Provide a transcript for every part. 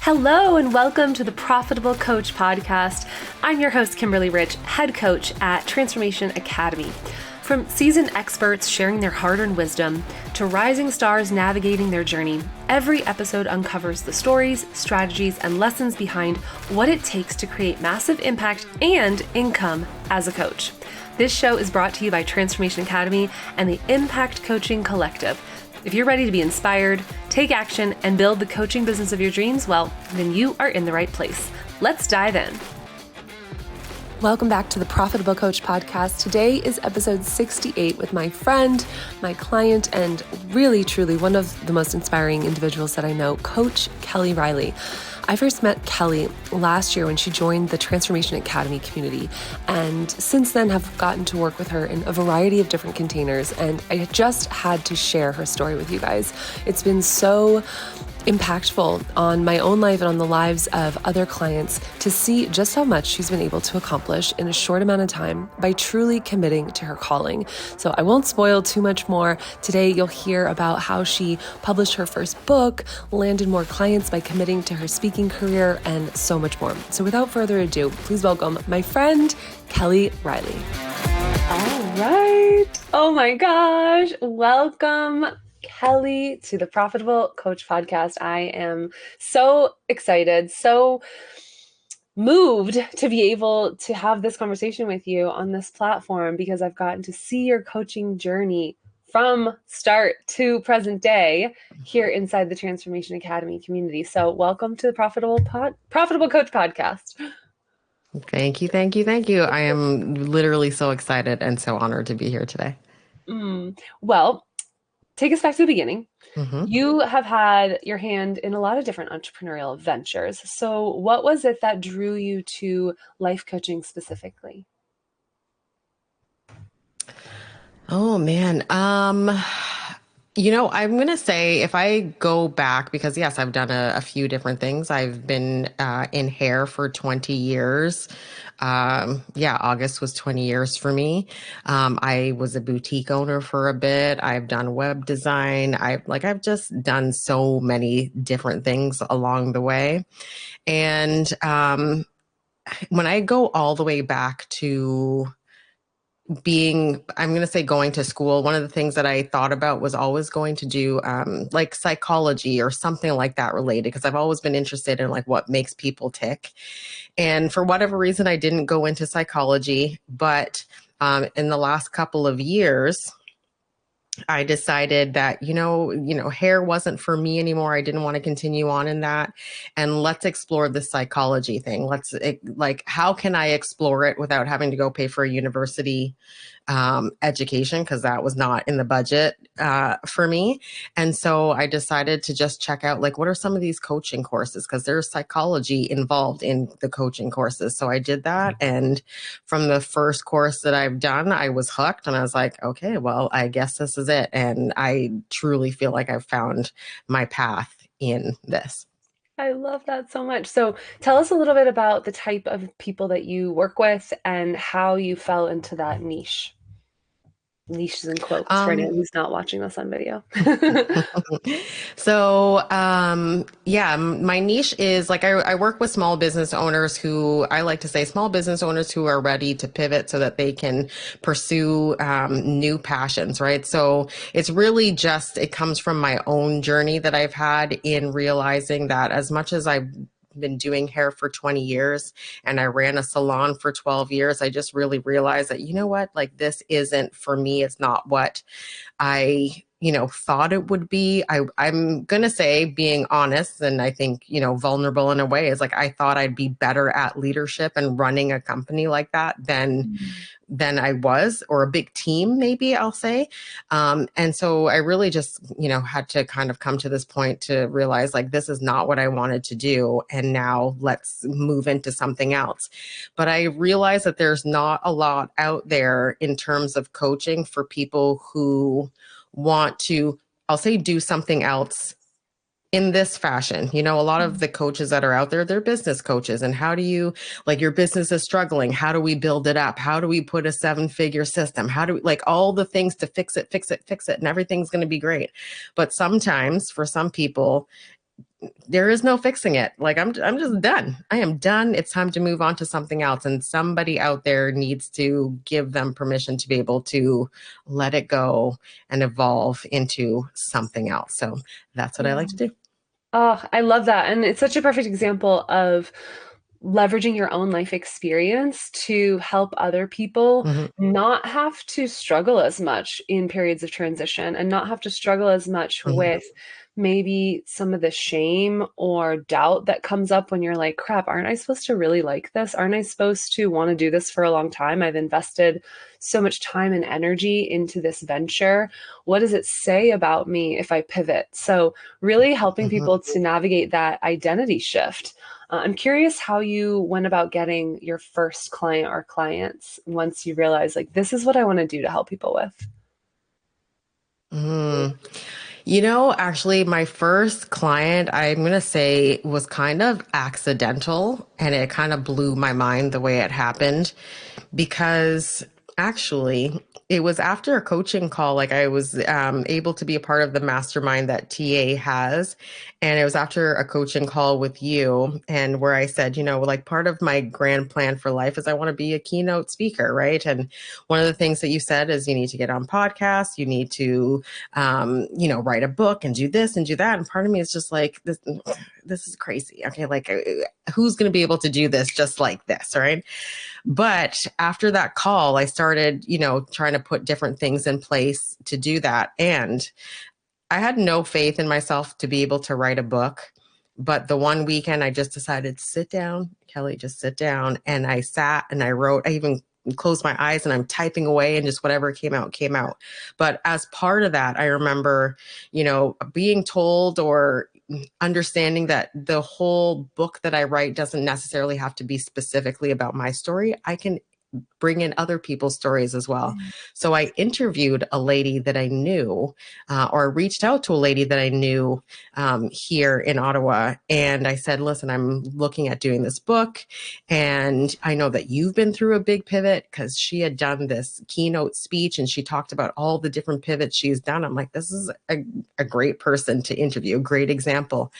Hello and welcome to the Profitable Coach Podcast. I'm your host, Kimberly Rich, head coach at Transformation Academy. From seasoned experts sharing their hard-earned wisdom to rising stars navigating their journey, every episode uncovers the stories, strategies, and lessons behind what it takes to create massive impact and income as a coach. This show is brought to you by Transformation Academy and the Impact Coaching Collective. If you're ready to be inspired, take action, and build the coaching business of your dreams, well, then you are in the right place. Let's dive in. Welcome back to the Profitable Coach Podcast. Today is episode 68 with my friend, my client, and really, truly one of the most inspiring individuals that I know, Coach Kelly Riley. I first met Kelly last year when she joined the Transformation Academy community, and since then have gotten to work with her in a variety of different containers, and I just had to share her story with you guys. It's been so impactful on my own life and on the lives of other clients to see just how much she's been able to accomplish in a short amount of time by truly committing to her calling. So I won't spoil too much more. Today, you'll hear about how she published her first book, landed more clients by committing to her speaking career, and so much more. So without further ado, please welcome my friend, Kelly Riley. All right. Oh my gosh. Welcome, Kelly, to the Profitable Coach Podcast. I am so excited, so moved to be able to have this conversation with you on this platform because I've gotten to see your coaching journey from start to present day here inside the Transformation Academy community. So welcome to the Profitable Coach Podcast. Thank you. I am literally so excited and so honored to be here today. Well, take us back to the beginning. Mm-hmm. You have had your hand in a lot of different entrepreneurial ventures. So what was it that drew you to life coaching specifically? Oh, man. I'm going to say if I go back, because yes, I've done a few different things. I've been in hair for 20 years. August was 20 years for me. I was a boutique owner for a bit. I've done web design. I've just done so many different things along the way. And when I go all the way back to going to school, one of the things that I thought about was always going to do like psychology or something like that related, because I've always been interested in like what makes people tick. And for whatever reason, I didn't go into psychology, but in the last couple of years, I decided that, hair wasn't for me anymore. I didn't want to continue on in that. And let's explore the psychology thing. How can I explore it without having to go pay for a university education? Because that was not in the budget for me. And so I decided to just check out, what are some of these coaching courses? Because there's psychology involved in the coaching courses. So I did that. And from the first course that I've done, I was hooked and I was like, okay, well, I guess this is it. And I truly feel like I've found my path in this. I love that so much. So tell us a little bit about the type of people that you work with and how you fell into that niche. Niches in quotes for anyone who's not watching this on video. So, my niche is I work with small business owners who are ready to pivot so that they can pursue new passions, right? So it's really it comes from my own journey that I've had in realizing that as much as I've been doing hair for 20 years and I ran a salon for 12 years, I just really realized that, this isn't for me. It's not what I, thought it would be. I'm going to say, being honest, and I think, vulnerable in a way, is I thought I'd be better at leadership and running a company like that than I was, or a big team, maybe I'll say. And so I really just, had to kind of come to this point to realize this is not what I wanted to do. And now let's move into something else. But I realized that there's not a lot out there in terms of coaching for people who want to, I'll say, do something else in this fashion. A lot of the coaches that are out there, they're business coaches. And how do you, your business is struggling. How do we build it up? How do we put a 7-figure system? How do we, all the things to fix it, and everything's going to be great. But sometimes for some people, there is no fixing it. Like I'm just done. I am done. It's time to move on to something else. And somebody out there needs to give them permission to be able to let it go and evolve into something else. So that's what I like to do. Oh, I love that. And it's such a perfect example of leveraging your own life experience to help other people Mm-hmm. not have to struggle as much in periods of transition and not have to struggle as much Mm-hmm. with maybe some of the shame or doubt that comes up when you're like, crap, aren't I supposed to really like this? Aren't I supposed to want to do this for a long time? I've invested so much time and energy into this venture. What does it say about me if I pivot? So, really helping Mm-hmm. people to navigate that identity shift. I'm curious how you went about getting your first client or clients once you realized, like, this is what I want to do to help people with. Mm. You know, actually, my first client, I'm going to say, was kind of accidental, and it kind of blew my mind the way it happened because actually it was after a coaching call. Like I was able to be a part of the mastermind that TA has. And it was after a coaching call with you, and where I said, you know, like part of my grand plan for life is I want to be a keynote speaker, right? And one of the things that you said is you need to get on podcasts, you need to, you know, write a book and do this and do that. And part of me is just like, this is crazy. Okay, like who's going to be able to do this just like this, right? But after that call, I started, you know, trying to put different things in place to do that. And I had no faith in myself to be able to write a book. But the one weekend I just decided to sit down, Kelly, just sit down. And I sat and I wrote, I even closed my eyes and I'm typing away and just whatever came out, came out. But as part of that, I remember, you know, being told or understanding that the whole book that I write doesn't necessarily have to be specifically about my story. I can bring in other people's stories as well. So I interviewed a lady that I knew, or reached out to a lady that I knew here in Ottawa. And I said, listen, I'm looking at doing this book. And I know that you've been through a big pivot, because she had done this keynote speech and she talked about all the different pivots she's done. I'm like, this is a great person to interview, a great example.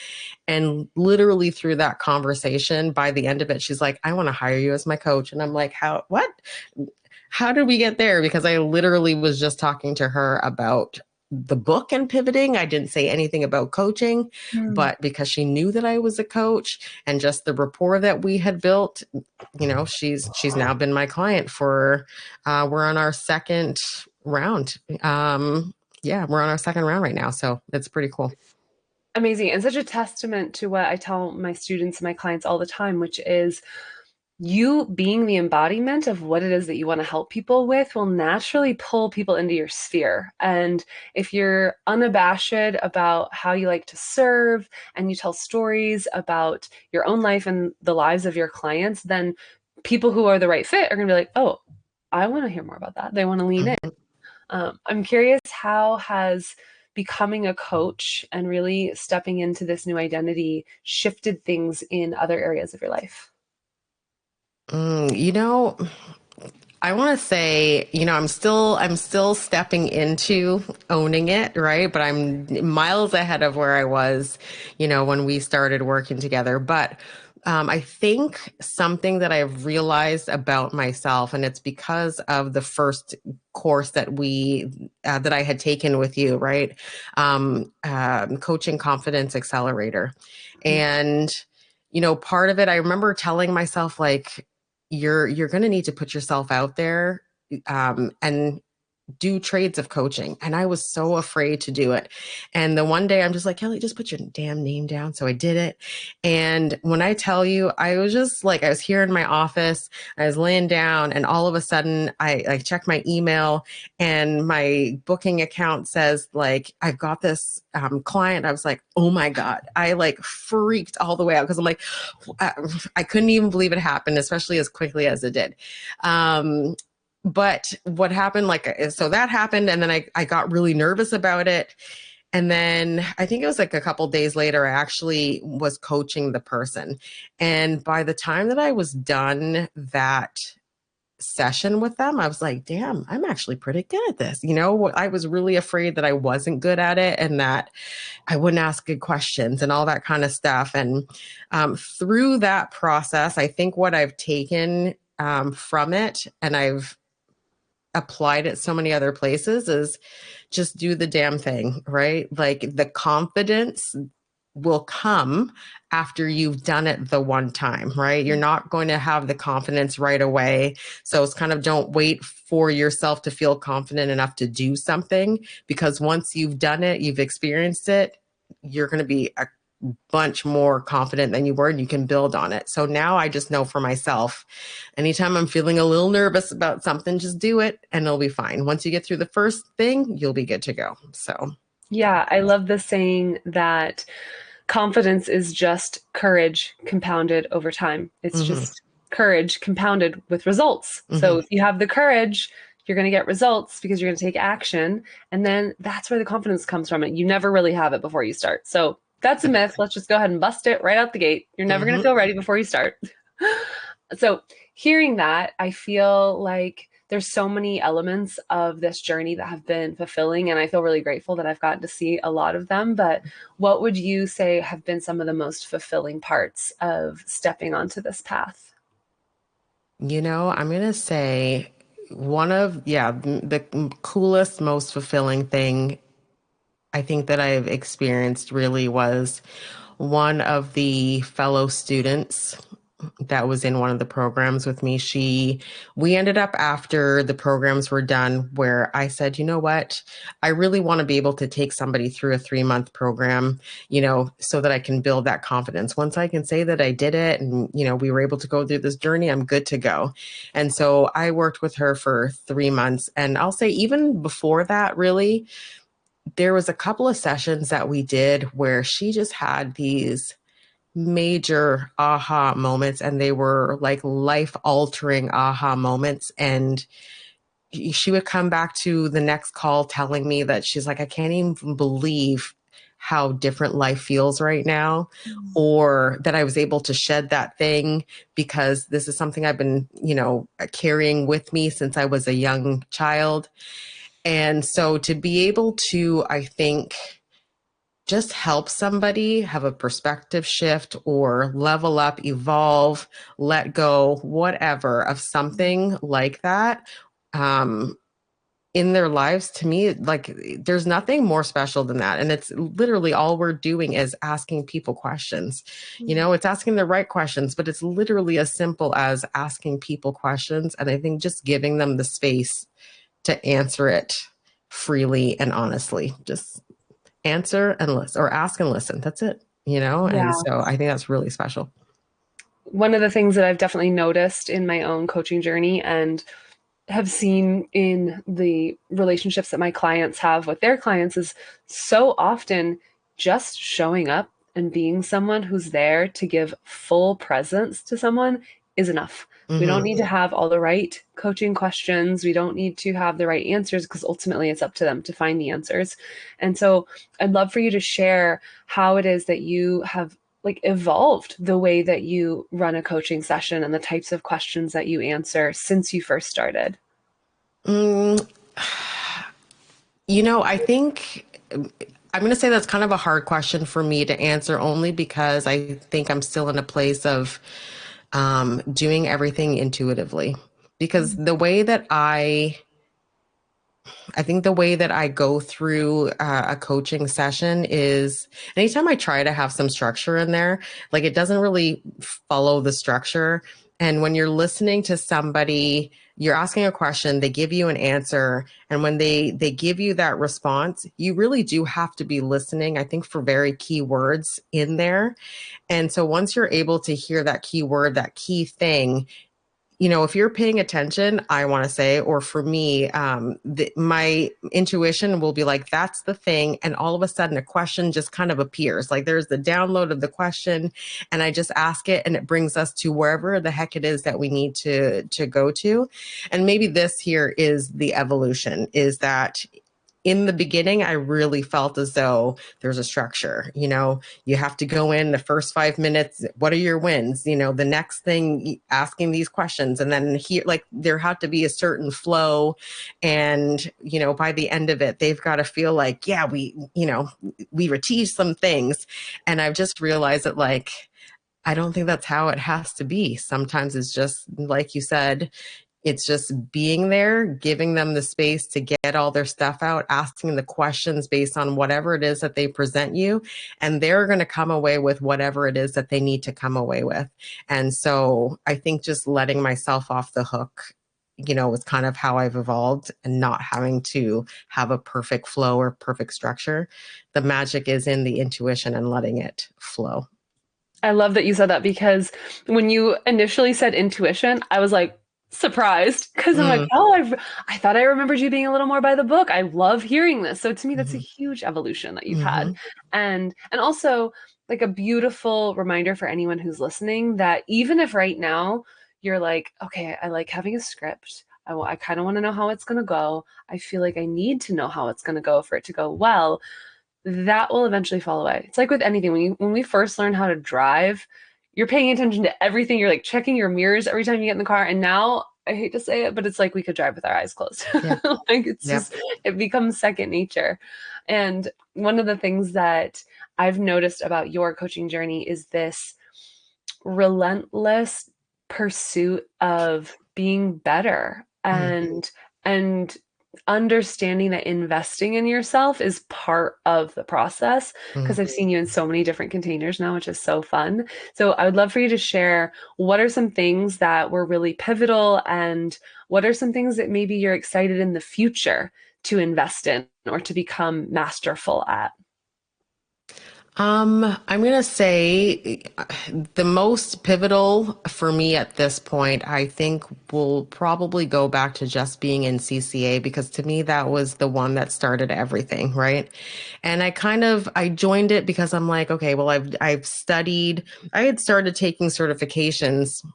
And literally through that conversation, by the end of it, she's like, I want to hire you as my coach. And I'm like, what? How did we get there? Because I literally was just talking to her about the book and pivoting. I didn't say anything about coaching, but because she knew that I was a coach and just the rapport that we had built, you know, she's now been my client for, we're on our second round. Yeah, we're on our second round right now. So it's pretty cool. Amazing. And such a testament to what I tell my students and my clients all the time, which is you being the embodiment of what it is that you want to help people with will naturally pull people into your sphere. And if you're unabashed about how you like to serve and you tell stories about your own life and the lives of your clients, then people who are the right fit are going to be like, oh, I want to hear more about that. They want to lean in. I'm curious, how has becoming a coach and really stepping into this new identity shifted things in other areas of your life? You know, I want to say, you know, I'm still stepping into owning it, right? But I'm miles ahead of where I was, you know, when we started working together. But I think something that I've realized about myself, and it's because of the first course that that I had taken with you, right? Coaching Confidence Accelerator. And, you know, part of it, I remember telling myself, like, you're going to need to put yourself out there, and do trades of coaching. And I was so afraid to do it. And the one day I'm just like, Kelly, just put your damn name down. So I did it. And when I tell you, I was just like, I was here in my office, I was laying down, and all of a sudden I checked my email and my booking account says, like, I've got this client. I was like, oh my God. I like freaked all the way out, because I'm like, I couldn't even believe it happened, especially as quickly as it did. But what happened, like, so that happened. And then I got really nervous about it. And then I think it was like a couple days later, I actually was coaching the person. And by the time that I was done that session with them, I was like, damn, I'm actually pretty good at this. I was really afraid that I wasn't good at it and that I wouldn't ask good questions and all that kind of stuff. And through that process, I think what I've taken from it, and I've applied it so many other places, is just do the damn thing, right? Like the confidence will come after you've done it the one time, right? You're not going to have the confidence right away. So it's kind of, don't wait for yourself to feel confident enough to do something, because once you've done it, you've experienced it, you're going to be a bunch more confident than you were, and you can build on it. So now I just know for myself, anytime I'm feeling a little nervous about something, just do it and it'll be fine. Once you get through the first thing, you'll be good to go. So yeah, I love the saying that confidence is just courage compounded over time. It's just courage compounded with results. So if you have the courage, you're going to get results because you're going to take action. And then that's where the confidence comes from. You never really have it before you start. So that's a myth. Let's just go ahead and bust it right out the gate. You're never going to feel ready before you start. So hearing that, I feel like there's so many elements of this journey that have been fulfilling, and I feel really grateful that I've gotten to see a lot of them. But what would you say have been some of the most fulfilling parts of stepping onto this path? I'm going to say one of, the coolest, most fulfilling thing I think that I've experienced really was one of the fellow students that was in one of the programs with me. We ended up, after the programs were done, where I said, you know what, I really want to be able to take somebody through a 3-month program, so that I can build that confidence. Once I can say that I did it and, we were able to go through this journey, I'm good to go. And so I worked with her for 3 months. And I'll say even before that, really, there was a couple of sessions that we did where she just had these major aha moments, and they were like life altering aha moments. And she would come back to the next call telling me that she's like, I can't even believe how different life feels right now, or that I was able to shed that thing, because this is something I've been, carrying with me since I was a young child. And so to be able to, I think, just help somebody have a perspective shift or level up, evolve, let go, whatever, of something like that in their lives, to me, like, there's nothing more special than that. And it's literally all we're doing is asking people questions. It's asking the right questions, but it's literally as simple as asking people questions. And I think just giving them the space to answer it freely and honestly. Just answer and listen, or ask and listen. That's it, And so I think that's really special. One of the things that I've definitely noticed in my own coaching journey and have seen in the relationships that my clients have with their clients is so often just showing up and being someone who's there to give full presence to someone is enough. We don't need to have all the right coaching questions. We don't need to have the right answers, because ultimately it's up to them to find the answers. And so I'd love for you to share how it is that you have evolved the way that you run a coaching session and the types of questions that you answer since you first started. I think I'm going to say that's kind of a hard question for me to answer, only because I think I'm still in a place of doing everything intuitively, because the way that I think the way that I go through a coaching session is, anytime I try to have some structure in there, like, it doesn't really follow the structure. And when you're listening to somebody, you're asking a question, they give you an answer. And when they give you that response, you really do have to be listening, I think, for very key words in there. And so once you're able to hear that key word, that key thing, if you're paying attention, I want to say, or for me, my intuition will be like, that's the thing. And all of a sudden a question just kind of appears. Like, there's the download of the question, and I just ask it, and it brings us to wherever the heck it is that we need to go to. And maybe this here is the evolution, is that in the beginning, I really felt as though there's a structure. You have to go in the first 5 minutes. What are your wins? The next thing, asking these questions. And then here, like, there had to be a certain flow. And, by the end of it, they've got to feel like, yeah, we achieved some things. And I've just realized that, like, I don't think that's how it has to be. Sometimes it's just, like you said, it's just being there, giving them the space to get all their stuff out, asking the questions based on whatever it is that they present you. And they're going to come away with whatever it is that they need to come away with. And so I think just letting myself off the hook, is kind of how I've evolved, and not having to have a perfect flow or perfect structure. The magic is in the intuition and letting it flow. I love that you said that, because when you initially said intuition, I was like surprised, because I'm like, Mm, oh, I thought I remembered you being a little more by the book. I love hearing this. So to me, that's a mhm, huge evolution that you've had. mhm, And also like a beautiful reminder for anyone who's listening, that even if right now you're like, okay, I like having a script. I kind of want to know how it's going to go. I feel like I need to know how it's going to go for it to go well. That will eventually fall away. It's like with anything. When we first learn how to drive, you're paying attention to everything. You're like checking your mirrors every time you get in the car. And now, I hate to say it, but it's like we could drive with our eyes closed. yeah, Like it's yeah. just, it becomes second nature. And one of the things that I've noticed about your coaching journey is this relentless pursuit of being better, Mm, and understanding that investing in yourself is part of the process, mm. because I've seen you in so many different containers now, which is so fun. So I would love for you to share, what are some things that were really pivotal, and what are some things that maybe you're excited in the future to invest in or to become masterful at? I'm going to say the most pivotal for me at this point, I think, will probably go back to just being in CCA, because to me, that was the one that started everything, right? And I joined it because I'm like, okay, well, I've studied, I had started taking certifications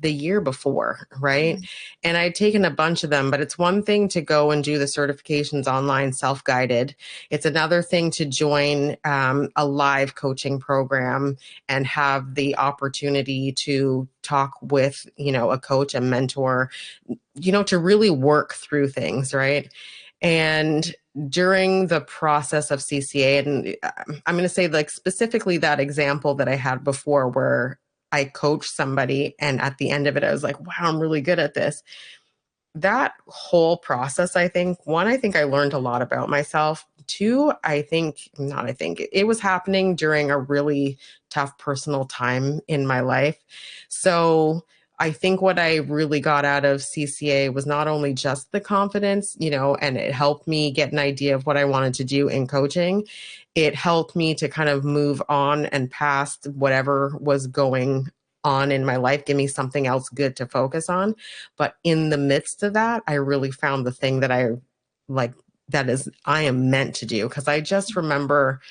the year before, right? And I'd taken a bunch of them, but it's one thing to go and do the certifications online, self-guided. It's another thing to join a live coaching program and have the opportunity to talk with, a coach, a mentor, to really work through things, right? And during the process of CCA, and I'm going to say, like, specifically that example that I had before, where I coached somebody and at the end of it, I was like, wow, I'm really good at this. That whole process, I think I learned a lot about myself. Two, I think it was happening during a really tough personal time in my life. So I think what I really got out of CCA was not only just the confidence, and it helped me get an idea of what I wanted to do in coaching. It helped me to kind of move on and past whatever was going on in my life, give me something else good to focus on. But in the midst of that, I really found the thing that I like, I am meant to do. Cause I just remember,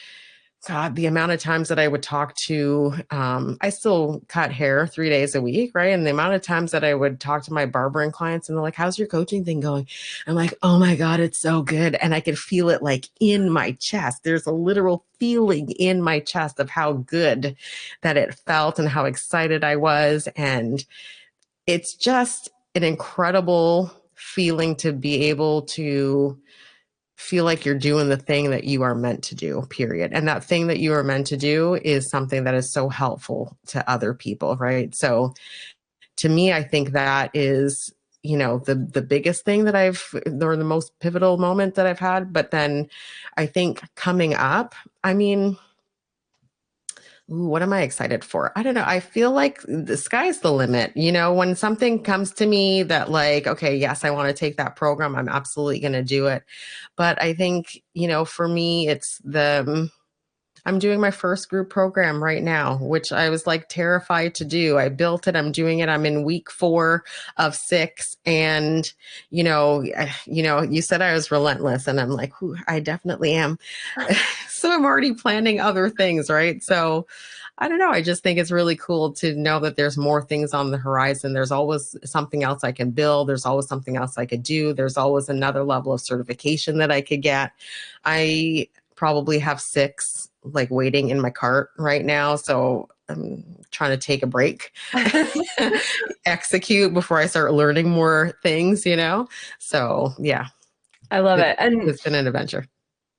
God, the amount of times that I would talk to, I still cut hair 3 days a week, right? And the amount of times that I would talk to my barbering clients and they're like, how's your coaching thing going? I'm like, oh my God, it's so good. And I could feel it like in my chest. There's a literal feeling in my chest of how good that it felt and how excited I was. And it's just an incredible feeling to be able to feel like you're doing the thing that you are meant to do, period. And that thing that you are meant to do is something that is so helpful to other people, right? So to me, I think that is, the biggest thing that or the most pivotal moment that I've had. But then I think coming up, I mean, ooh, what am I excited for? I don't know. I feel like the sky's the limit. When something comes to me that, like, okay, yes, I want to take that program, I'm absolutely going to do it. But I think, for me, I'm doing my first group program right now, which I was like terrified to do. I built it. I'm doing it. I'm in week 4 of 6. And, you said I was relentless, and I'm like, I definitely am. So I'm already planning other things, right? So I don't know. I just think it's really cool to know that there's more things on the horizon. There's always something else I can build. There's always something else I could do. There's always another level of certification that I could get. I probably have 6 like waiting in my cart right now. So I'm trying to take a break, execute before I start learning more things, you know? So yeah, I love it. And it's been an adventure.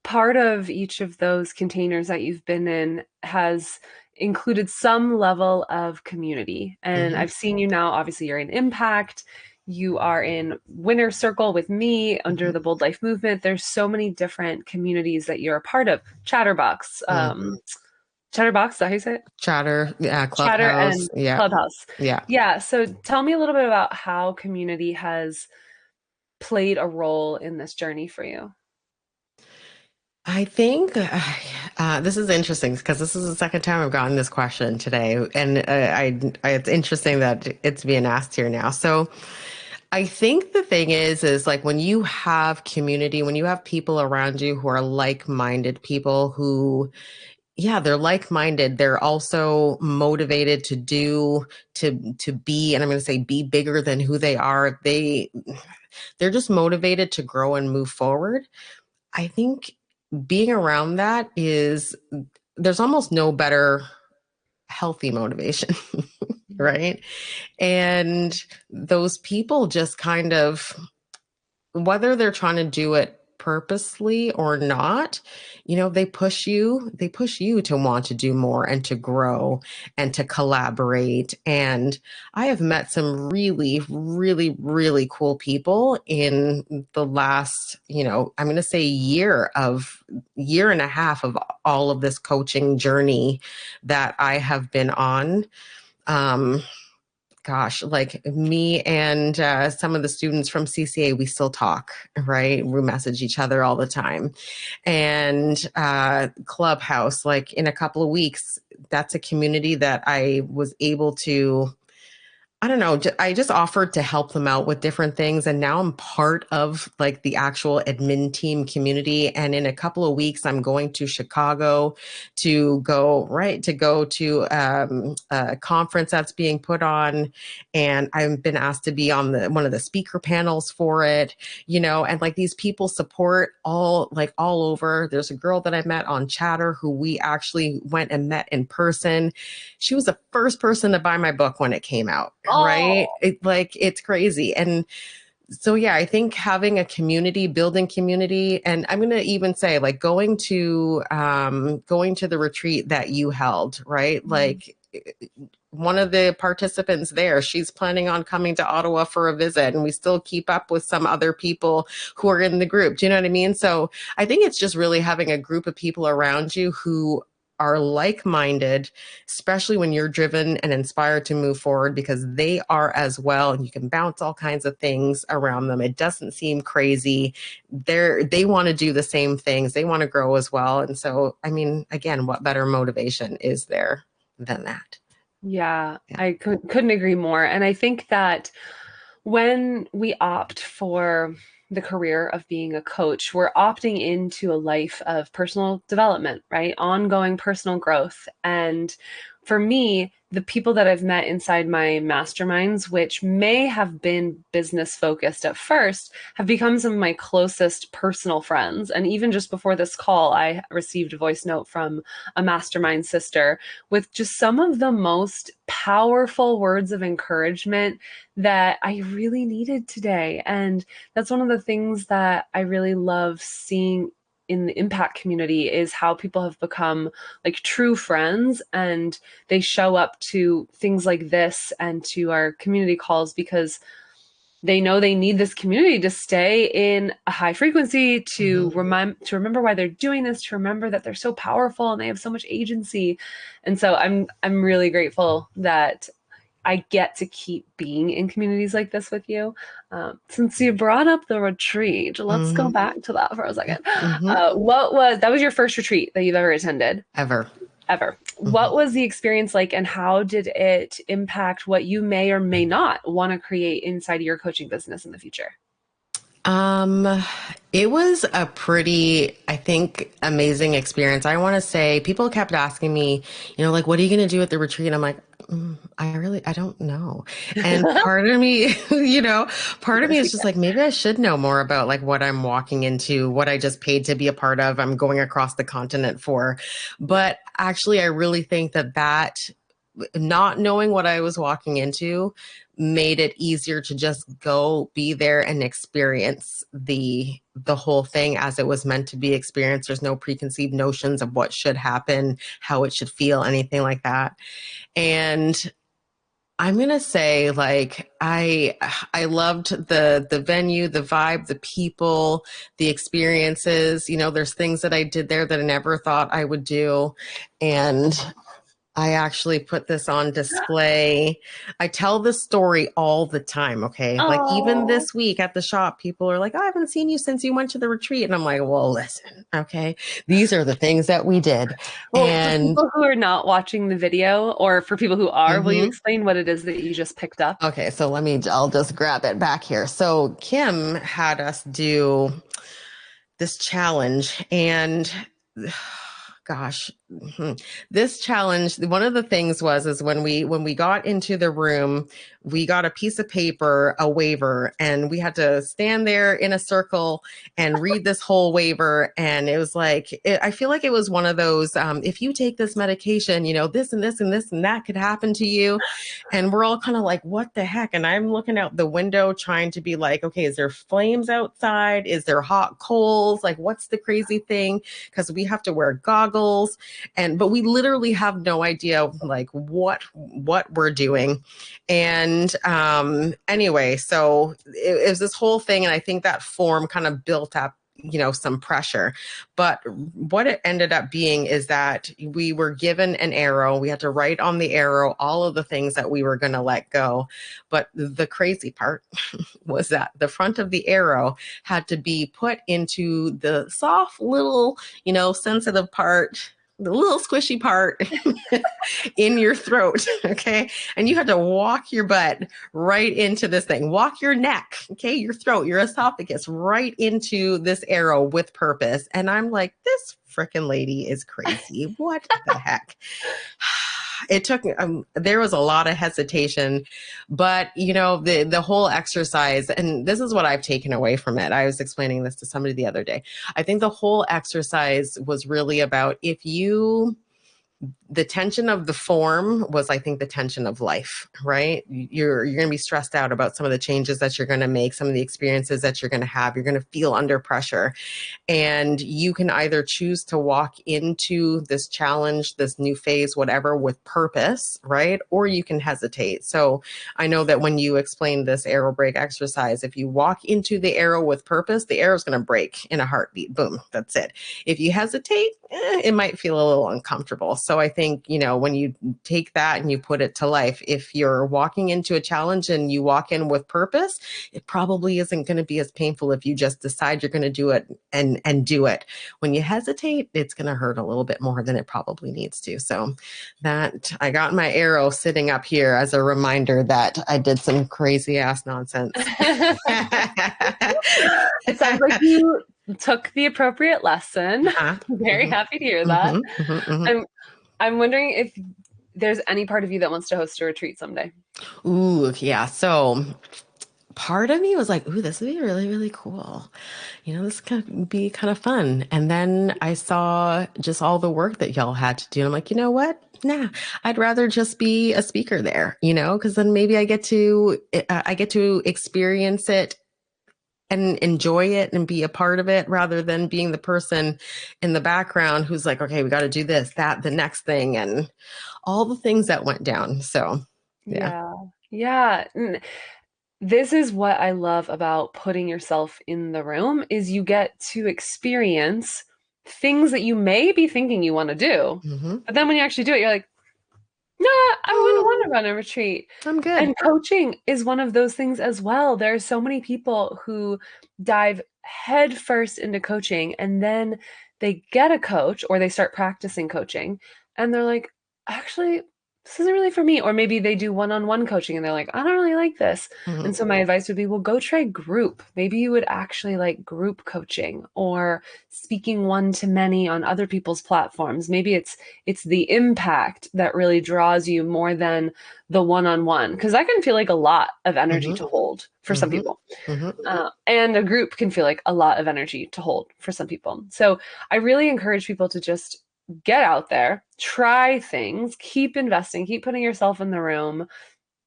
part of each of those containers that you've been in has included some level of community. And Hmm. I've seen you now, obviously, you're in Impact. You are in Winner Circle with me under Hmm. the Bold Life Movement. There's so many different communities that you're a part of. Chatterbox, Hmm. Chatterbox, is that how you say it? Chatter, yeah, Chatter Clubhouse. and Yeah. Clubhouse. Yeah. Yeah. So tell me a little bit about how community has played a role in this journey for you. I think this is interesting because this is the second time I've gotten this question today, and it's interesting that it's being asked here now. So I think the thing is like when you have community, when you have people around you who are like-minded people who, yeah, they're like-minded. They're also motivated to do, to be, and I'm going to say be bigger than who they are. They're just motivated to grow and move forward. I think being around that is there's almost no better healthy motivation, right? And those people just kind of whether they're trying to do it purposely or not, they push you to want to do more and to grow and to collaborate. And I have met some really, really, really cool people in the last, I'm going to say year and a half of all of this coaching journey that I have been on. Um, Gosh, like me and some of the students from CCA, we still talk, right? We message each other all the time. And Clubhouse, like in a couple of weeks, that's a community that I was able to I don't know. I just offered to help them out with different things. And now I'm part of like the actual admin team community. And in a couple of weeks, I'm going to Chicago to go to a conference that's being put on. And I've been asked to be on one of the speaker panels for it, and like these people support all over. There's a girl that I met on Chatter who we actually went and met in person. She was the first person to buy my book when it came out, right? Oh, It's crazy. And so, yeah, I think having a community, building community, and I'm going to even say like going to the retreat that you held, right? Like one of the participants there, she's planning on coming to Ottawa for a visit, and we still keep up with some other people who are in the group. Do you know what I mean? So I think it's just really having a group of people around you who are like-minded, especially when you're driven and inspired to move forward, because they are as well, and you can bounce all kinds of things around them. It doesn't seem crazy. They want to do the same things. They want to grow as well. And so, I mean, again, what better motivation is there than that? yeah, Yeah. I couldn't agree more. And I think that when we opt for the career of being a coach, we're opting into a life of personal development, right? Ongoing personal growth. And for me, the people that I've met inside my masterminds, which may have been business focused at first, have become some of my closest personal friends. And even just before this call, I received a voice note from a mastermind sister with just some of the most powerful words of encouragement that I really needed today. And that's one of the things that I really love seeing in the impact community is how people have become like true friends, and they show up to things like this and to our community calls because they know they need this community to stay in a high frequency, to Mhm. remember why they're doing this, to remember that they're so powerful and they have so much agency. And so I'm really grateful that I get to keep being in communities like this with you. Since you brought up the retreat, let's go Mhm. back to that for a second. Mhm. That was your first retreat that you've ever attended? Ever. Ever. Mhm. What was the experience like, and how did it impact what you may or may not want to create inside of your coaching business in the future? Um, it was a pretty, I think, amazing experience. I want to say people kept asking me, like, what are you going to do at the retreat? And I'm like, I don't know. And part of me, part of me is just like, maybe I should know more about like what I'm walking into, what I just paid to be a part of, I'm going across the continent for. But actually, I really think that not knowing what I was walking into made it easier to just go be there and experience the whole thing as it was meant to be experienced. There's no preconceived notions of what should happen, how it should feel, anything like that. And I'm gonna say like I loved the venue, the vibe, the people, the experiences. There's things that I did there that I never thought I would do. And I actually put this on display. I tell this story all the time, okay? Like even Oh, this week at the shop, people are like, "Oh, I haven't seen you since you went to the retreat." And I'm like, "Well, listen, okay? These are the things that we did." well, for And people who are not watching the video, or for people who are, will you mhm. explain what it is that you just picked up? Okay, so I'll just grab it back here. So Kim had us do this challenge and gosh, this challenge, one of the things is when we got into the room, we got a piece of paper, a waiver, and we had to stand there in a circle and read this whole waiver. And it was like I feel like it was one of those if you take this medication, this and this and this and that could happen to you. And we're all kind of like, what the heck? And I'm looking out the window trying to be like, okay, is there flames outside? Is there hot coals? Like, what's the crazy thing? Because we have to wear goggles. But we literally have no idea like what we're doing. And anyway, so it was this whole thing. And I think that form kind of built up some pressure. But what it ended up being is that we were given an arrow. We had to write on the arrow all of the things that we were going to let go. But the crazy part was that the front of the arrow had to be put into the soft little, sensitive part, the little squishy part in your throat. Okay. And you had to walk your butt right into this thing, walk your neck, okay, your throat, your esophagus right into this arrow with purpose. And I'm like, this freaking lady is crazy. What the heck? It took there was a lot of hesitation, but the whole exercise, and this is what I've taken away from it. I was explaining this to somebody the other day. I think the whole exercise was really about the tension of the form was, I think, the tension of life, right? You're going to be stressed out about some of the changes that you're going to make, some of the experiences that you're going to have. You're going to feel under pressure. And you can either choose to walk into this challenge, this new phase, whatever, with purpose, right? Or you can hesitate. So I know that when you explain this arrow break exercise, if you walk into the arrow with purpose, the arrow is going to break in a heartbeat. Boom, that's it. If you hesitate, it might feel a little uncomfortable. So I think, when you take that and you put it to life, if you're walking into a challenge and you walk in with purpose, it probably isn't going to be as painful if you just decide you're going to do it and do it. When you hesitate, it's going to hurt a little bit more than it probably needs to. So that I got my arrow sitting up here as a reminder that I did some crazy ass nonsense. It sounds like you took the appropriate lesson. Uh-huh. Very Mhm. happy to hear that. Mhm. Mhm. Mhm. I'm wondering if there's any part of you that wants to host a retreat someday. Ooh, yeah. So part of me was like, ooh, this would be really, really cool. This could be kind of fun. And then I saw just all the work that y'all had to do. And I'm like, you know what? Nah, I'd rather just be a speaker there, because then maybe I get to experience it and enjoy it and be a part of it rather than being the person in the background who's like, okay, we got to do this, that, the next thing, and all the things that went down. So, yeah. Yeah. Yeah. This is what I love about putting yourself in the room is you get to experience things that you may be thinking you want to do. Hmm. But then when you actually do it, you're like, nah, I wouldn't want to run a retreat. I'm good. And coaching is one of those things as well. There are so many people who dive headfirst into coaching and then they get a coach or they start practicing coaching and they're like, actually, this isn't really for me. Or maybe they do one-on-one coaching and they're like, I don't really like this. Mhm. And so my advice would be, well, go try group. Maybe you would actually like group coaching or speaking one to many on other people's platforms. Maybe it's the impact that really draws you more than the one-on-one. Because that can feel like a lot of energy Mhm. to hold for some Mhm. people. Mhm. And a group can feel like a lot of energy to hold for some people. So I really encourage people to just get out there, try things, keep investing, keep putting yourself in the room,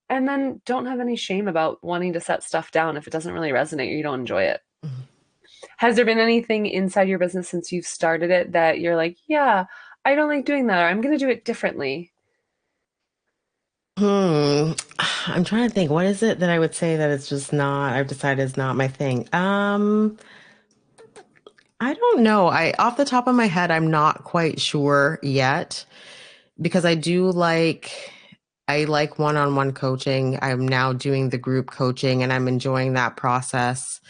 and then don't have any shame about wanting to set stuff down if it doesn't really resonate or you don't enjoy it. Mhm. Has there been anything inside your business since you've started it that you're like, yeah, I don't like doing that, or I'm going to do it differently? Hmm. I'm trying to think. What is it that I would say that it's just not, I've decided is not my thing? I don't know. Off the top of my head, I'm not quite sure yet because I like one-on-one coaching. I'm now doing the group coaching and I'm enjoying that process.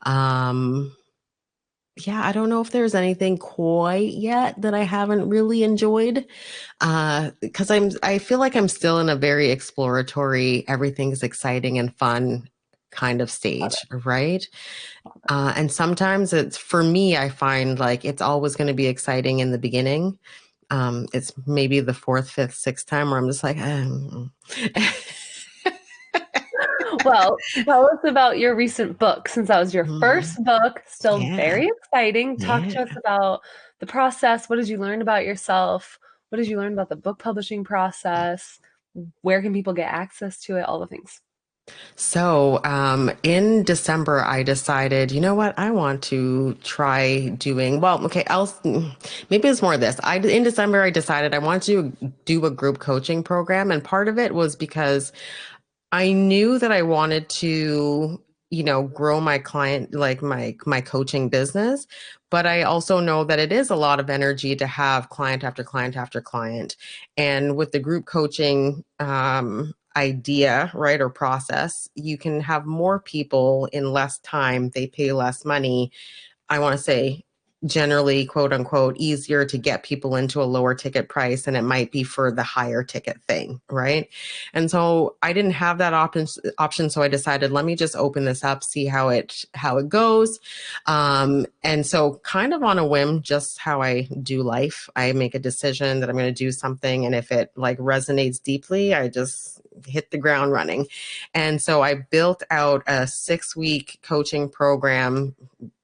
Um, yeah, I don't know if there's anything quite yet that I haven't really enjoyed. Because I feel like I'm still in a very exploratory, everything's exciting and fun kind of Love stage, it. right? And sometimes it's for me, I find like it's always going to be exciting in the beginning. It's maybe the fourth, fifth, sixth time where I'm just like, Well, tell us about your recent book, since that was your Mhm. first book, still Yeah, very exciting. Talk to us yeah. about the process. What did you learn about yourself? What did you learn about the book publishing process? Where can people get access to it? All the things. So, in December, I decided, you know what, I want to try doing, well, okay, maybe it's more of this. In December, I decided I wanted to do a group coaching program. And part of it was because I knew that I wanted to, grow my client, like my coaching business, but I also know that it is a lot of energy to have client after client after client. And with the group coaching idea, right, or process, you can have more people in less time, they pay less money. I want to say generally, quote unquote, easier to get people into a lower ticket price and it might be for the higher ticket thing, right? And so I didn't have that option, so I decided let me just open this up, see how it goes. And so kind of on a whim, just how I do life, I make a decision that I'm going to do something, and if it like resonates deeply, I just hit the ground running. And so I built out a 6-week coaching program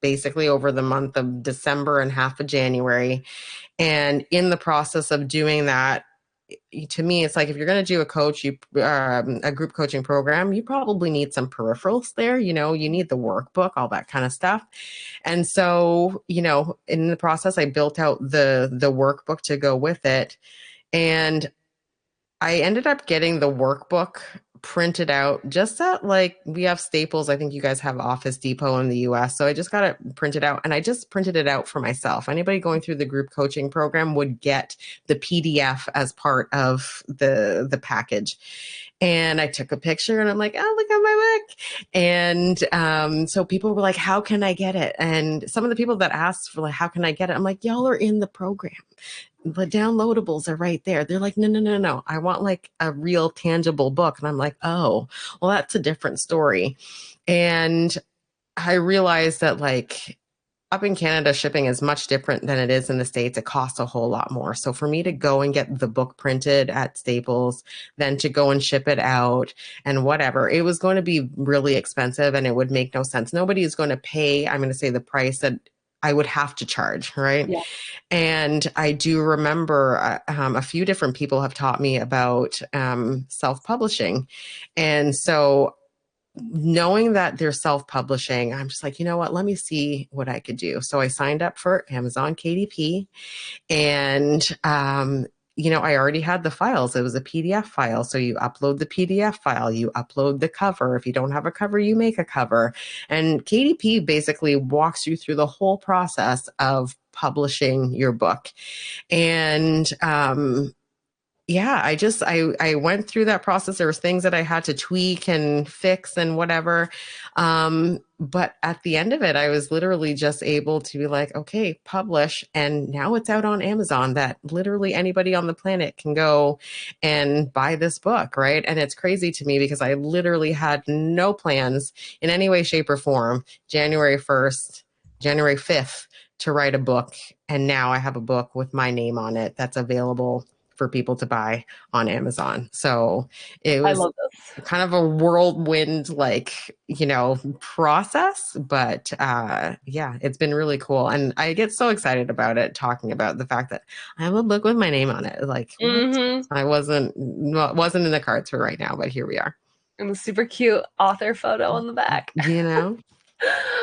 basically over the month of December and half of January. And in the process of doing that, to me, it's like if you're going to do a group coaching program, you probably need some peripherals there. You need the workbook, all that kind of stuff. And so, in the process, I built out the workbook to go with it. And I ended up getting the workbook printed out just at like we have Staples. I think you guys have Office Depot in the US. So I just got it printed out and I just printed it out for myself. Anybody going through the group coaching program would get the PDF as part of the package. And I took a picture and I'm like, oh, look at my book. And so people were like, how can I get it? And some of the people that asked for like, how can I get it? I'm like, y'all are in the program. The downloadables are right there. They're like, no, no, no, no. I want like a real tangible book. And I'm like, oh, well, that's a different story. And I realized that like up in Canada, shipping is much different than it is in the States. It costs a whole lot more. So for me to go and get the book printed at Staples, then to go and ship it out and whatever, it was going to be really expensive and it would make no sense. Nobody is going to pay, I'm going to say the price that I would have to charge, right? Yeah. And I do remember a few different people have taught me about self-publishing. And so knowing that they're self-publishing, I'm just like, you know what, let me see what I could do. So I signed up for Amazon KDP and I already had the files. It was a PDF file. So you upload the PDF file, you upload the cover. If you don't have a cover, you make a cover. And KDP basically walks you through the whole process of publishing your book. And yeah, I went through that process. There was things that I had to tweak and fix and whatever. But at the end of it, I was literally just able to be like, okay, publish. And now it's out on Amazon that literally anybody on the planet can go and buy this book, right? And it's crazy to me because I literally had no plans in any way, shape, or form January 1st, January 5th to write a book. And now I have a book with my name on it that's available for people to buy on Amazon. So it I was love this. kind of a whirlwind, like, process. But yeah, it's been really cool. And I get so excited about it, talking about the fact that I have a book with my name on it. Like, what? Mm-hmm. I wasn't in the cards for right now, but here we are. And the super cute author photo on the back. You know?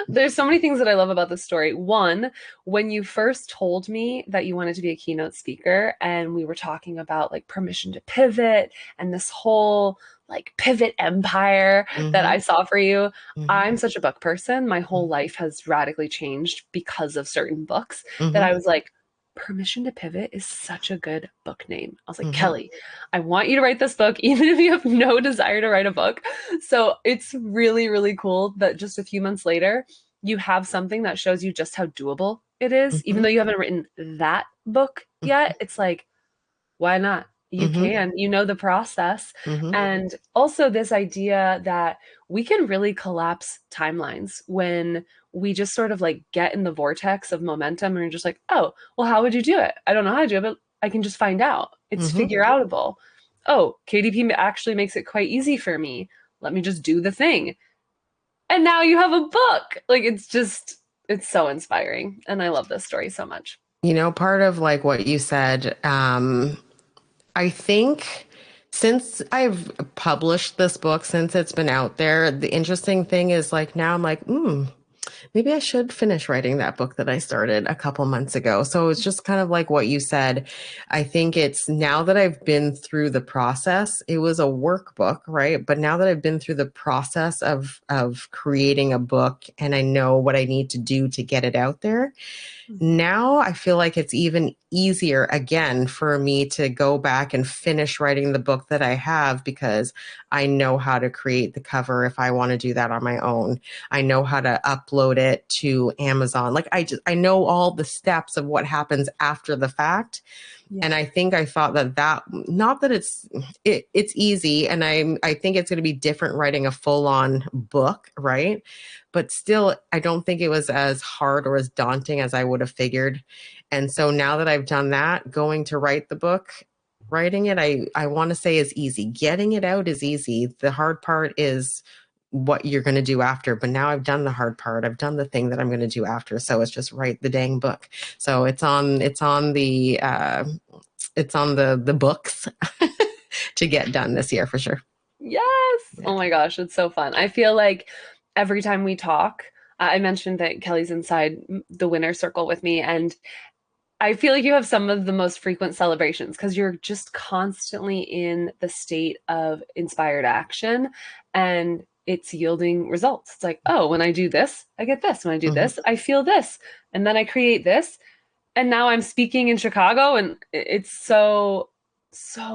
There's so many things that I love about this story. One, when you first told me that you wanted to be a keynote speaker and we were talking about like permission to pivot and this whole like pivot empire that Mm-hmm, I saw for you, mm-hmm, I'm such a book person. My whole life has radically changed because of certain books that mm-hmm, I was like, Permission to Pivot is such a good book name. I was like, mm-hmm, Kelly, I want you to write this book, even if you have no desire to write a book. So it's really, really cool that just a few months later, you have something that shows you just how doable it is. Even mm-hmm, though you haven't written that book yet, it's like, why not? You mm-hmm, can, you know the process. mm-hmm, And also this idea that we can really collapse timelines when we just sort of like get in the vortex of momentum and you're just like, oh, well, how would you do it? I don't know how to do it, but I can just find out. It's mm-hmm. figure outable. Oh, KDP actually makes it quite easy for me. Let me just do the thing. And now you have a book. Like it's so inspiring. And I love this story so much. Part of like what you said, I think since I've published this book, since it's been out there, the interesting thing is like now I'm like, maybe I should finish writing that book that I started a couple months ago. So it's just kind of like what you said. I think it's now that I've been through the process, it was a workbook, right? But now that I've been through the process of creating a book and I know what I need to do to get it out there, now I feel like it's even easier again for me to go back and finish writing the book that I have because I know how to create the cover if I want to do that on my own. I know how to upload it to Amazon. Like I know all the steps of what happens after the fact. Yeah. And I think I thought that not that it's easy, and I think it's going to be different writing a full-on book, right? But still, I don't think it was as hard or as daunting as I would have figured. And so now that I've done that, going to write the book, writing it, I want to say is easy. Getting it out is easy. The hard part is what you're going to do after. But now I've done the hard part. I've done the thing that I'm going to do after. So it's just write the dang book. So it's on the books to get done this year for sure. Yes. Yeah. Oh my gosh, it's so fun. I feel like every time we talk, I mentioned that Kelly's inside the winner circle with me, and I feel like you have some of the most frequent celebrations because you're just constantly in the state of inspired action and it's yielding results. It's like, oh, when I do this, I get this. When I do this, I feel this. And then I create this. And now I'm speaking in Chicago and it's so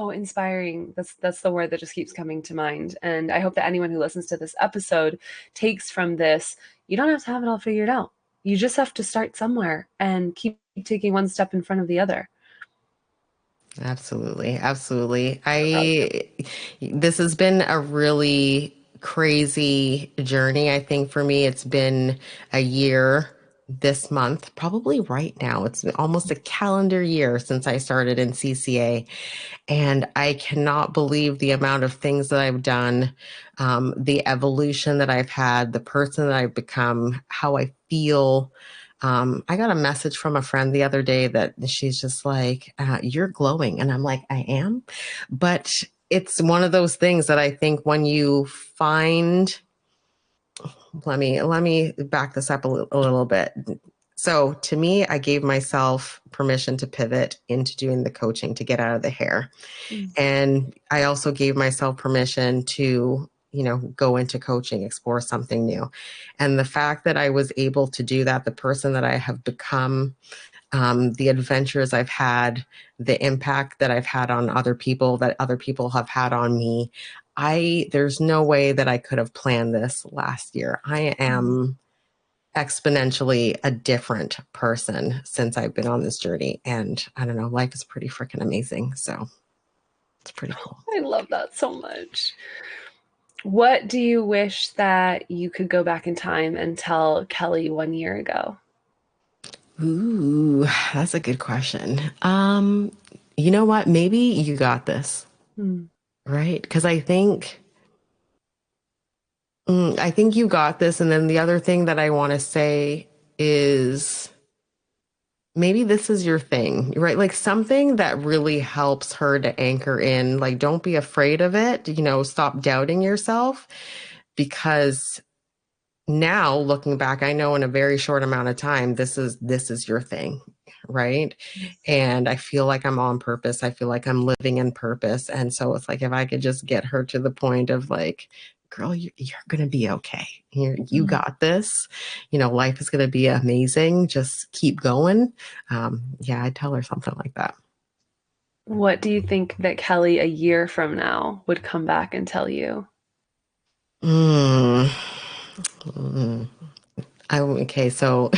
inspiring. That's the word that just keeps coming to mind. And I hope that anyone who listens to this episode takes from this, you don't have to have it all figured out. You just have to start somewhere and keep taking one step in front of the other. Absolutely. Absolutely. This has been a really crazy journey. I think for me, it's been a year this month, probably right now. It's almost a calendar year since I started in CCA. And I cannot believe the amount of things that I've done, the evolution that I've had, the person that I've become, how I feel. I got a message from a friend the other day that she's just like, you're glowing. And I'm like, I am. But it's one of those things that I think when you find, let me back this up a little bit. So to me, I gave myself permission to pivot into doing the coaching to get out of the hair. And I also gave myself permission to, go into coaching, explore something new. And the fact that I was able to do that, the person that I have become, the adventures I've had, the impact that I've had on other people, that other people have had on me. There's no way that I could have planned this last year. I am exponentially a different person since I've been on this journey. And I don't know, life is pretty freaking amazing. So it's pretty cool. I love that so much. What do you wish that you could go back in time and tell Kelly 1 year ago? Ooh, that's a good question. You know what? Maybe you got this, right? Because I think you got this. And then the other thing that I want to say is maybe this is your thing, right? Like something that really helps her to anchor in, like, don't be afraid of it, stop doubting yourself, because now looking back, I know in a very short amount of time, this is your thing, right? And I feel like I'm on purpose. I feel like I'm living in purpose. And so it's like, if I could just get her to the point of like, girl, you're going to be okay. You got this. Life is going to be amazing. Just keep going. Yeah, I'd tell her something like that. What do you think that Kelly a year from now would come back and tell you? Okay, so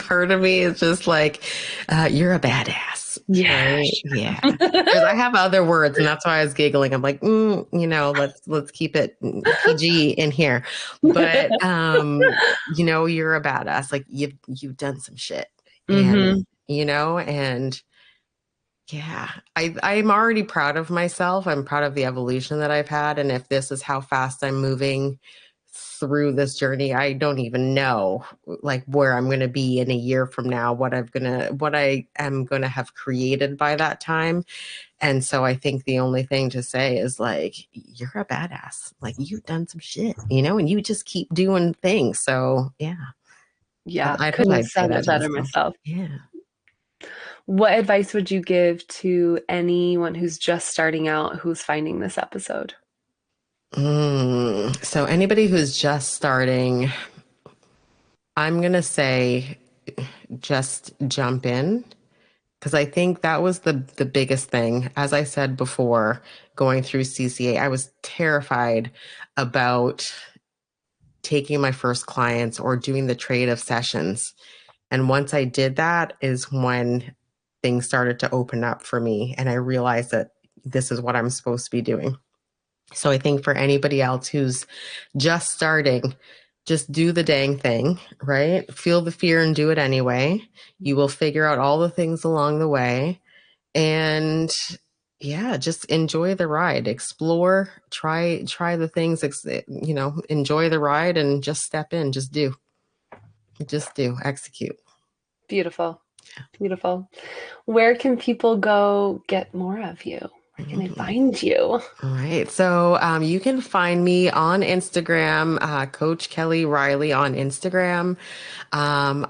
part of me is just like, you're a badass. Yeah. Right? Yeah. I have other words, and that's why I was giggling. I'm like, let's keep it PG in here. But you're a badass. Like you've done some shit. And and yeah, I'm already proud of myself. I'm proud of the evolution that I've had. And if this is how fast I'm moving through this journey, I don't even know like where I'm going to be in a year from now, what I am going to have created by that time. And so I think the only thing to say is like, you're a badass. Like you've done some shit, and you just keep doing things. So yeah. Yeah. I Couldn't have I'd say said that it to better myself. myself. Yeah. What advice would you give to anyone who's just starting out, who's finding this episode? So anybody who's just starting, I'm going to say just jump in, because I think that was the biggest thing. As I said before, going through CCA, I was terrified about taking my first clients or doing the trade of sessions. And once I did that is when things started to open up for me. And I realized that this is what I'm supposed to be doing. So I think for anybody else who's just starting, just do the dang thing, right? Feel the fear and do it anyway. You will figure out all the things along the way. And yeah, just enjoy the ride, explore, try the things, enjoy the ride and just step in, just do, execute. Beautiful. Beautiful. Where can people go get more of you? Where can they find you? All right. So you can find me on Instagram, Coach Kelly Riley on Instagram.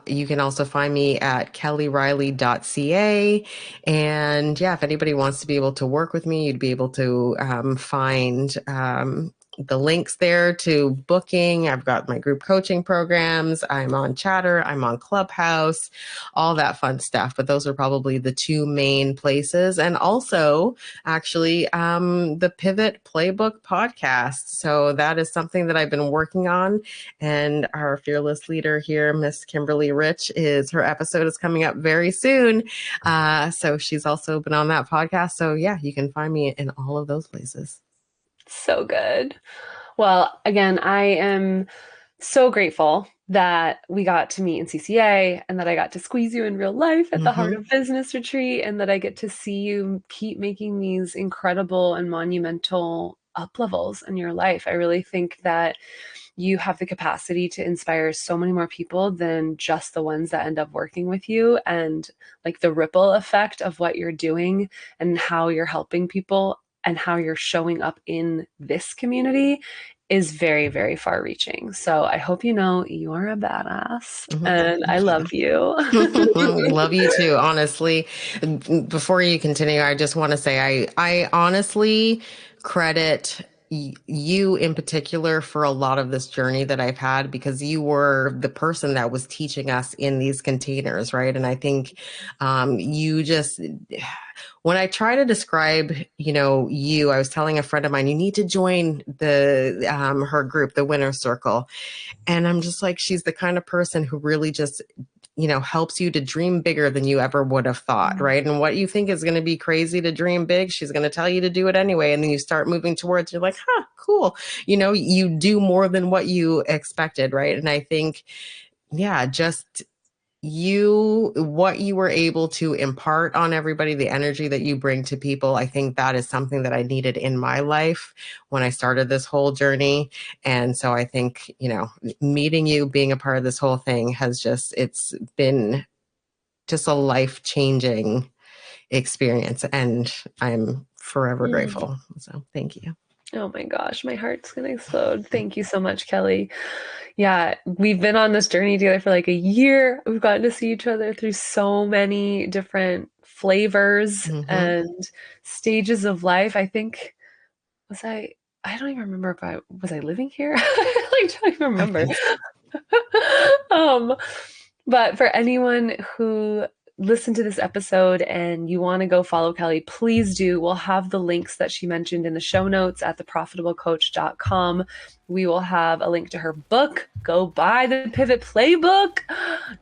You can also find me at kellyriley.ca. And yeah, if anybody wants to be able to work with me, you'd be able to find the links there to booking. I've got my group coaching programs. I'm on Chatter. I'm on Clubhouse, all that fun stuff. But those are probably the two main places. And also, actually, the Pivot Playbook podcast. So that is something that I've been working on. And our fearless leader here, Miss Kimberly Rich, her episode is coming up very soon. So she's also been on that podcast. So yeah, you can find me in all of those places. So good. Well, again, I am so grateful that we got to meet in CCA and that I got to squeeze you in real life at the Heart of Business retreat, and that I get to see you keep making these incredible and monumental up levels in your life. I really think that you have the capacity to inspire so many more people than just the ones that end up working with you. And like the ripple effect of what you're doing and how you're helping people and how you're showing up in this community is very, very far reaching. So I hope you know you are a badass and I love you. Love you too, honestly. Before you continue, I just want to say I honestly credit you in particular for a lot of this journey that I've had, because you were the person that was teaching us in these containers, right? And I think you just, when I try to describe, I was telling a friend of mine, you need to join her group, the Winner Circle. And I'm just like, she's the kind of person who really just helps you to dream bigger than you ever would have thought, right? And what you think is going to be crazy to dream big, she's going to tell you to do it anyway. And then you start moving towards, you're like, cool. You do more than what you expected, right? And I think, just what you were able to impart on everybody, the energy that you bring to people, I think that is something that I needed in my life when I started this whole journey. And so I think, meeting you, being a part of this whole thing it's been just a life-changing experience, and I'm forever grateful. So thank you. Oh my gosh, my heart's gonna explode. Thank you so much, Kelly. Yeah, we've been on this journey together for like a year. We've gotten to see each other through so many different flavors and stages of life. I think, I don't even remember if was I living here? I don't even remember. But for anyone who listened to this episode and you want to go follow Kelly, please do. We'll have the links that she mentioned in the show notes at theprofitablecoach.com. We will have a link to her book. Go buy the Pivot Playbook.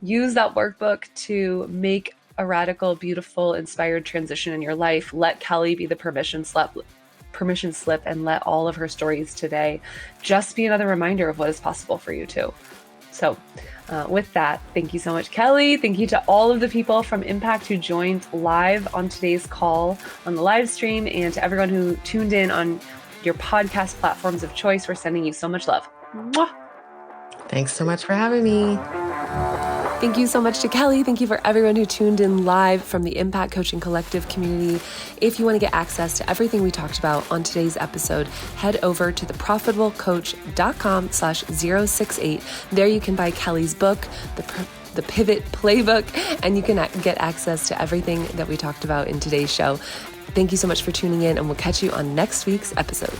Use that workbook to make a radical, beautiful, inspired transition in your life. Let Kelly be the permission slip, and let all of her stories today just be another reminder of what is possible for you too. So with that, thank you so much, Kelly. Thank you to all of the people from Impact who joined live on today's call on the live stream, and to everyone who tuned in on your podcast platforms of choice. We're sending you so much love. Mwah. Thanks so much for having me. Thank you so much to Kelly. Thank you for everyone who tuned in live from the Impact Coaching Collective community. If you want to get access to everything we talked about on today's episode, head over to theprofitablecoach.com/068. There you can buy Kelly's book, the Pivot Playbook, and you can get access to everything that we talked about in today's show. Thank you so much for tuning in, and we'll catch you on next week's episode.